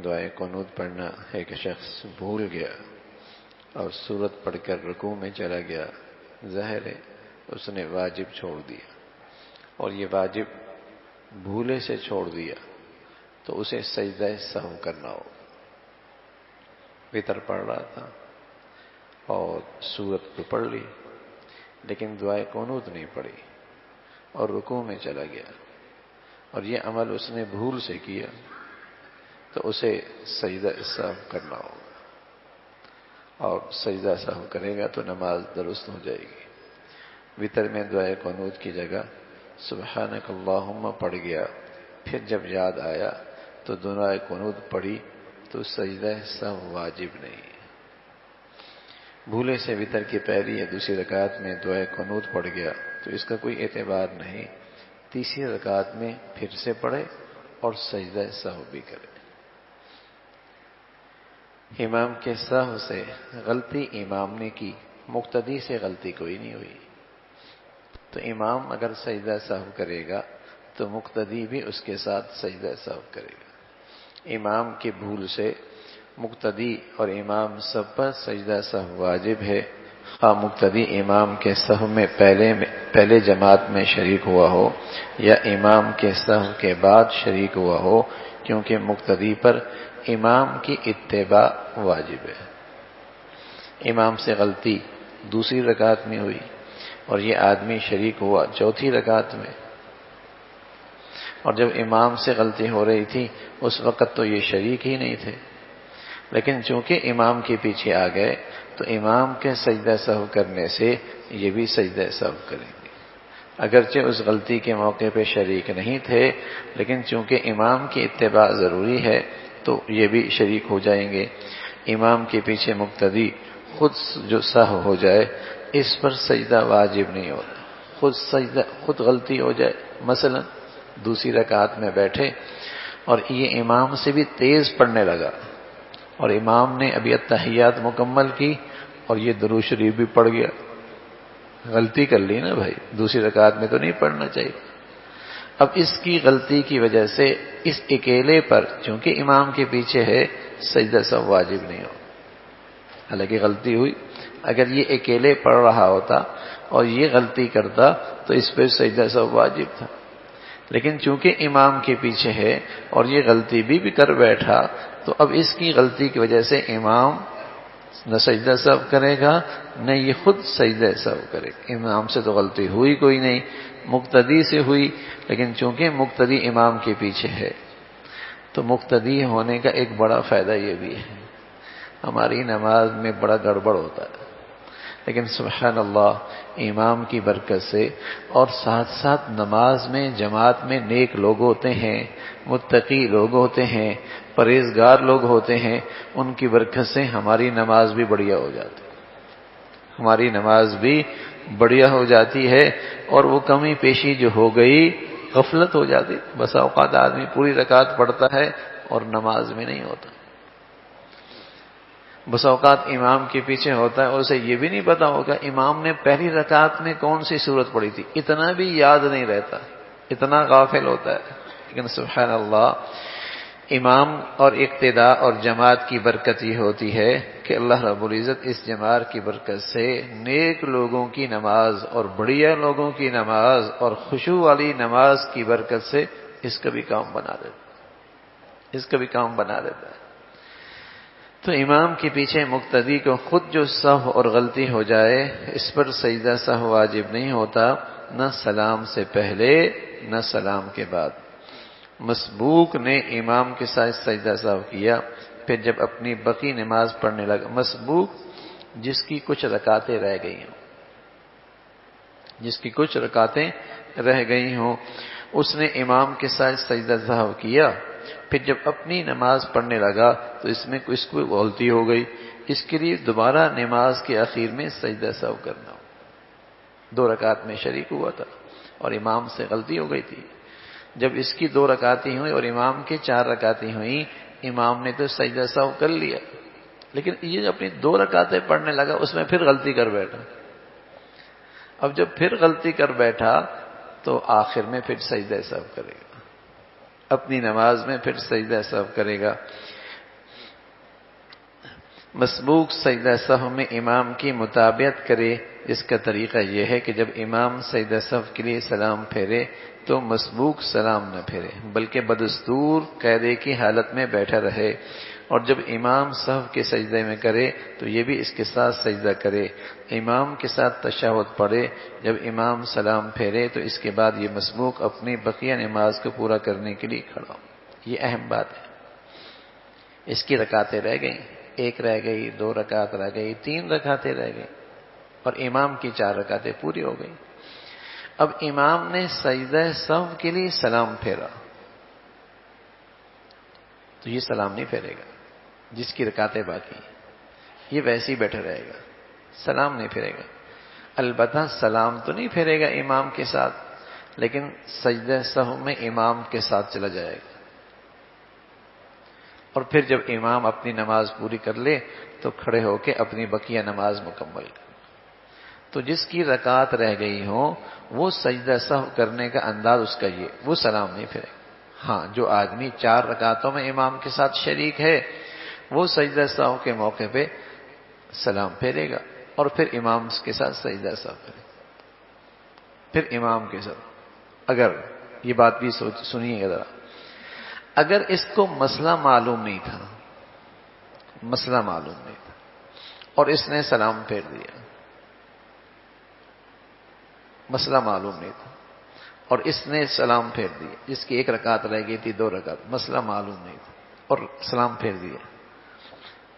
دعائے قنوت پڑھنا ایک شخص بھول گیا اور سورت پڑھ کر رکوع میں چلا گیا، ظاہر ہے اس نے واجب چھوڑ دیا، اور یہ واجب بھولے سے چھوڑ دیا تو اسے سجدہ سہو کرنا ہو۔ وتر پڑھ رہا تھا اور سورت تو پڑھ لی لیکن دعائے قنوت نہیں پڑھی اور رکوع میں چلا گیا، اور یہ عمل اس نے بھول سے کیا تو اسے سجدہ سہو کرنا ہوگا، اور سجدہ سہو کرے گا تو نماز درست ہو جائے گی۔ وتر میں دعائے قنوت کی جگہ سبحانک اللہم پڑھ گیا، پھر جب یاد آیا تو دعائے قنوت پڑھی تو سجدہ سہو واجب نہیں۔ بھولے سے وتر کی پہلی یا دوسری رکعت میں دعائے قنوت پڑھ گیا تو اس کا کوئی اعتبار نہیں، تیسری رکعت میں پھر سے پڑھے اور سجدہ سہو بھی کرے۔ امام کے سہو سے غلطی امام نے کی، مقتدی سے غلطی کوئی نہیں ہوئی، تو امام اگر سجدہ سہو کرے گا تو مقتدی بھی اس کے ساتھ سجدہ سہو کرے گا۔ امام کی بھول سے مقتدی اور امام سب پر سجدہ سہو واجب ہے، خواہ مقتدی امام کے سہو میں پہلے جماعت میں شریک ہوا ہو یا امام کے سہو کے بعد شریک ہوا ہو، کیونکہ مقتدی پر امام کی اتباع واجب ہے۔ امام سے غلطی دوسری رکعت میں ہوئی اور یہ آدمی شریک ہوا چوتھی رکعت میں، اور جب امام سے غلطی ہو رہی تھی اس وقت تو یہ شریک ہی نہیں تھے، لیکن چونکہ امام کے پیچھے آ گئے تو امام کے سجدہ سہو کرنے سے یہ بھی سجدہ سہو کریں گے، اگرچہ اس غلطی کے موقع پہ شریک نہیں تھے، لیکن چونکہ امام کی اتباع ضروری ہے تو یہ بھی شریک ہو جائیں گے۔ امام کے پیچھے مقتدی خود جو سہو ہو جائے اس پر سجدہ واجب نہیں ہوتا، خود غلطی ہو جائے، مثلا دوسری رکعت میں بیٹھے اور یہ امام سے بھی تیز پڑھنے لگا اور امام نے ابھی التحیات مکمل کی اور یہ درود شریف بھی پڑھ گیا، غلطی کر لی نا بھائی، دوسری رکعت میں تو نہیں پڑھنا چاہیے۔ اب اس کی غلطی کی وجہ سے اس اکیلے پر چونکہ امام کے پیچھے ہے سجدہ سہو واجب نہیں ہو، حالانکہ غلطی ہوئی، اگر یہ اکیلے پڑھ رہا ہوتا اور یہ غلطی کرتا تو اس پہ سجدہ سہو واجب تھا، لیکن چونکہ امام کے پیچھے ہے اور یہ غلطی بھی کر بیٹھا تو اب اس کی غلطی کی وجہ سے امام نہ سجدہ سہو کرے گا نہ یہ خود سجدہ سہو کرے گا۔ امام سے تو غلطی ہوئی کوئی نہیں، مقتدی سے ہوئی، لیکن چونکہ مقتدی امام کے پیچھے ہے تو مقتدی ہونے کا ایک بڑا فائدہ یہ بھی ہے، ہماری نماز میں بڑا گڑبڑ ہوتا ہے، لیکن سبحان اللہ امام کی برکت سے اور ساتھ ساتھ نماز میں جماعت میں نیک لوگ ہوتے ہیں، متقی لوگ ہوتے ہیں، پرہیزگار لوگ ہوتے ہیں، ان کی برکت سے ہماری نماز بھی بڑھیا ہو جاتی ہے، ہماری نماز بھی بڑھیا ہو جاتی ہے، اور وہ کمی پیشی جو ہو گئی غفلت ہو جاتی۔ بس اوقات آدمی پوری رکعت پڑھتا ہے اور نماز میں نہیں ہوتا، بس اوقات امام کے پیچھے ہوتا ہے اور اسے یہ بھی نہیں پتا ہوگا امام نے پہلی رکعت میں کون سی سورت پڑھی تھی، اتنا بھی یاد نہیں رہتا، اتنا غافل ہوتا ہے۔ لیکن سبحان اللہ امام اور اقتداء اور جماعت کی برکت یہ ہوتی ہے کہ اللہ رب العزت اس جماعت کی برکت سے نیک لوگوں کی نماز اور بڑھیا لوگوں کی نماز اور خشوع والی نماز کی برکت سے اس کا بھی کام بنا دیتا ہے۔ تو امام کے پیچھے مقتدی کو خود جو سہو اور غلطی ہو جائے اس پر سجدہ سہو واجب نہیں ہوتا، نہ سلام سے پہلے نہ سلام کے بعد۔ مسبوق نے امام کے ساتھ سجدہ سہو کیا، پھر جب اپنی بقی نماز پڑھنے لگا، مسبوق جس کی کچھ رکعتیں رہ گئی ہوں اس نے امام کے ساتھ سجدہ سہو کیا، پھر جب اپنی نماز پڑھنے لگا تو اس کو غلطی ہو گئی، اس کے لیے دوبارہ نماز کے اخیر میں سجدہ سہو کرنا ہو۔ 2 رکعت میں شریک ہوا تھا اور امام سے غلطی ہو گئی تھی، جب اس کی 2 رکعتیں ہوئی اور امام کے 4 رکعتیں ہوئیں، امام نے تو سجدہ سہو کر لیا، لیکن یہ اپنی 2 رکعتیں پڑھنے لگا اس میں پھر غلطی کر بیٹھا۔ اب جب پھر غلطی کر بیٹھا تو آخر میں پھر سجدہ سہو کرے گا، اپنی نماز میں پھر سجدہ سہو کرے گا۔ مسبوق سجدہ سہو میں امام کی مطابقت کرے، اس کا طریقہ یہ ہے کہ جب امام سجدہ سہو کے لیے سلام پھیرے تو مسبوق سلام نہ پھیرے، بلکہ بدستور قاعدے کی حالت میں بیٹھا رہے، اور جب امام سہو کے سجدے میں کرے تو یہ بھی اس کے ساتھ سجدہ کرے، امام کے ساتھ تشہد پڑھے، جب امام سلام پھیرے تو اس کے بعد یہ مسبوق اپنی بقیہ نماز کو پورا کرنے کے لیے کھڑا ہو۔ یہ اہم بات ہے۔ اس کی رکعتیں رہ گئیں، 1 رہ گئی، 2 رکعت رہ گئی، 3 رکعتیں رہ گئی، اور امام کی 4 رکعتیں پوری ہو گئی۔ اب امام نے سجدہ سہو کے لیے سلام پھیرا تو یہ سلام نہیں پھیرے گا، جس کی رکعتیں باقی ہیں یہ ویسے ہی بیٹھا رہے گا، سلام نہیں پھیرے گا۔ البتہ سلام تو نہیں پھیرے گا امام کے ساتھ، لیکن سجدہ سہو میں امام کے ساتھ چلا جائے گا، اور پھر جب امام اپنی نماز پوری کر لے تو کھڑے ہو کے اپنی بقیہ نماز مکمل کر۔ تو جس کی رکعت رہ گئی ہو وہ سجدہ سہو کرنے کا انداز اس کا یہ، وہ سلام نہیں پھیرے گا۔ ہاں، جو آدمی 4 رکعتوں میں امام کے ساتھ شریک ہے وہ سجدہ سہو کے موقع پہ سلام پھیرے گا، اور پھر امام کے ساتھ سجدہ سہو کرے، پھر امام کے ساتھ۔ اگر یہ بات بھی سنیے گا ذرا، اگر اس کو مسئلہ معلوم نہیں تھا، مسئلہ معلوم نہیں تھا اور اس نے سلام پھیر دیا، مسئلہ معلوم نہیں تھا اور اس نے سلام پھیر دیا، جس کی 1 رکعت رہ گئی تھی، 2 رکعت، مسئلہ معلوم نہیں تھا اور سلام پھیر دیا۔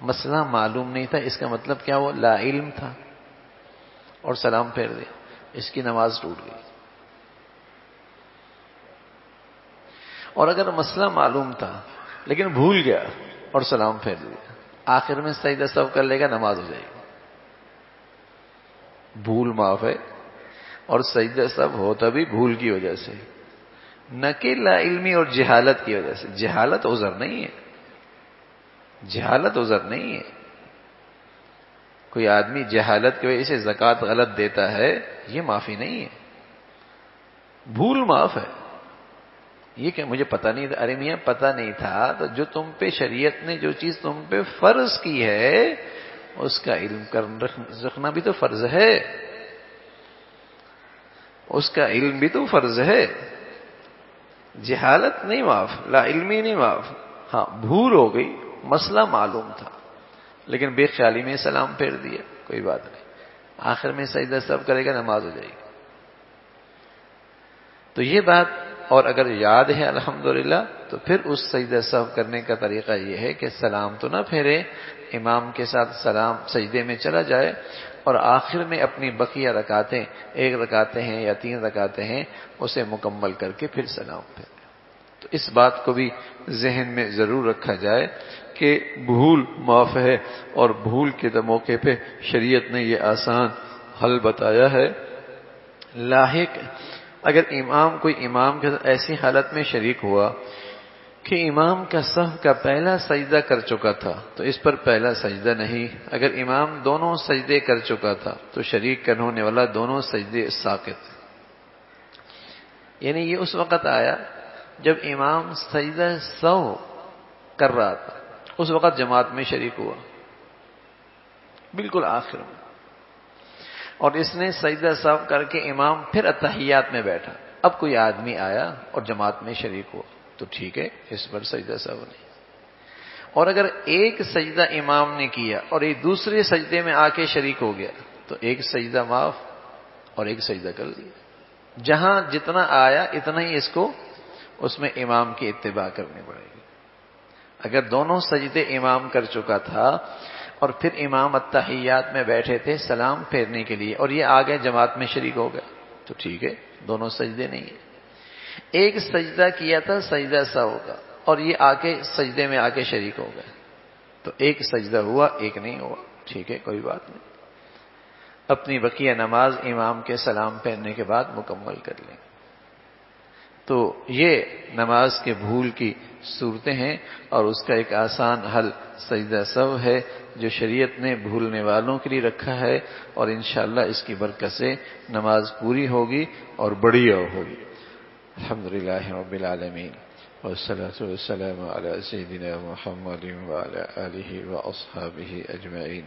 مسئلہ معلوم نہیں تھا اس کا مطلب کیا؟ وہ لا علم تھا اور سلام پھیر دیا، اس کی نماز ٹوٹ گئی۔ اور اگر مسئلہ معلوم تھا لیکن بھول گیا اور سلام پھیر دیا، آخر میں سجدہ سہو کر لے گا، نماز ہو جائے گی۔ بھول معاف ہے، اور سجدہ سہو ہوتا بھی بھول کی وجہ سے، نہ کہ لا علمی اور جہالت کی وجہ سے۔ جہالت عذر نہیں ہے، جہالت عذر نہیں ہے۔ کوئی آدمی جہالت کی وجہ سے زکوٰۃ غلط دیتا ہے، یہ معافی نہیں ہے، بھول معاف ہے۔ یہ کہ مجھے پتہ نہیں تھا، ارے میاں پتہ نہیں تھا تو جو تم پہ شریعت نے جو چیز تم پہ فرض کی ہے اس کا علم رکھنا بھی تو فرض ہے، اس کا علم بھی تو فرض ہے۔ جہالت نہیں معاف، لا علمی نہیں معاف۔ ہاں، بھول ہو گئی، مسئلہ معلوم تھا لیکن بے خیالی میں سلام پھیر دیا، کوئی بات نہیں، آخر میں سجدہ سہو کرے گا، نماز ہو جائے گی۔ تو یہ بات، اور اگر یاد ہے الحمدللہ تو پھر اس سجدہ سہو کرنے کا طریقہ یہ ہے کہ سلام تو نہ پھیرے، امام کے ساتھ سلام سجدے میں چلا جائے اور آخر میں اپنی بقیہ رکعتیں، 1 رکعتیں ہیں یا 3 رکعتیں ہیں، اسے مکمل کر کے پھر سلام پھیرے۔ تو اس بات کو بھی ذہن میں ضرور رکھا جائے کہ بھول معاف ہے، اور بھول کے موقع پہ شریعت نے یہ آسان حل بتایا ہے۔ لاحق اگر کوئی امام کے ساتھ ایسی حالت میں شریک ہوا کہ امام کا سہو کا پہلا سجدہ کر چکا تھا تو اس پر پہلا سجدہ نہیں، اگر امام دونوں سجدے کر چکا تھا تو شریک کرنے ہونے والا دونوں سجدے ساقط، یعنی یہ اس وقت آیا جب امام سجدہ سہو کر رہا تھا، اس وقت جماعت میں شریک ہوا بالکل آخر میں، اور اس نے سجدہ سہو کر کے امام پھر اتحیات میں بیٹھا، اب کوئی آدمی آیا اور جماعت میں شریک ہوا تو ٹھیک ہے، اس پر سجدہ سہو نہیں۔ اور اگر ایک سجدہ امام نے کیا اور ایک دوسرے سجدے میں آ کے شریک ہو گیا تو ایک سجدہ معاف اور ایک سجدہ کر دیا، جہاں جتنا آیا اتنا ہی اس کو اس میں امام کی اتباع کرنی پڑے گی۔ اگر دونوں سجدے امام کر چکا تھا اور پھر امام اتحیات میں بیٹھے تھے سلام پھیرنے کے لیے اور یہ آگے جماعت میں شریک ہو گیا تو ٹھیک ہے، دونوں سجدے نہیں ہیں۔ ایک سجدہ کیا تھا سجدہ سہو کا اور یہ آ کے سجدے میں آ کے شریک ہو گئے تو ایک سجدہ ہوا، ایک نہیں ہوا، ٹھیک ہے، کوئی بات نہیں، اپنی بقیہ نماز امام کے سلام پھیرنے کے بعد مکمل کر لیں۔ تو یہ نماز کے بھول کی صورتیں ہیں اور اس کا ایک آسان حل سجدہ سہو ہے جو شریعت نے بھولنے والوں کے لیے رکھا ہے، اور انشاءاللہ اس کی برکت سے نماز پوری ہوگی اور بڑھیا ہوگی۔ الحمدللہ رب العالمین۔ والصلاة والسلام على سيدنا محمد وعلى آله وأصحابه أجمعين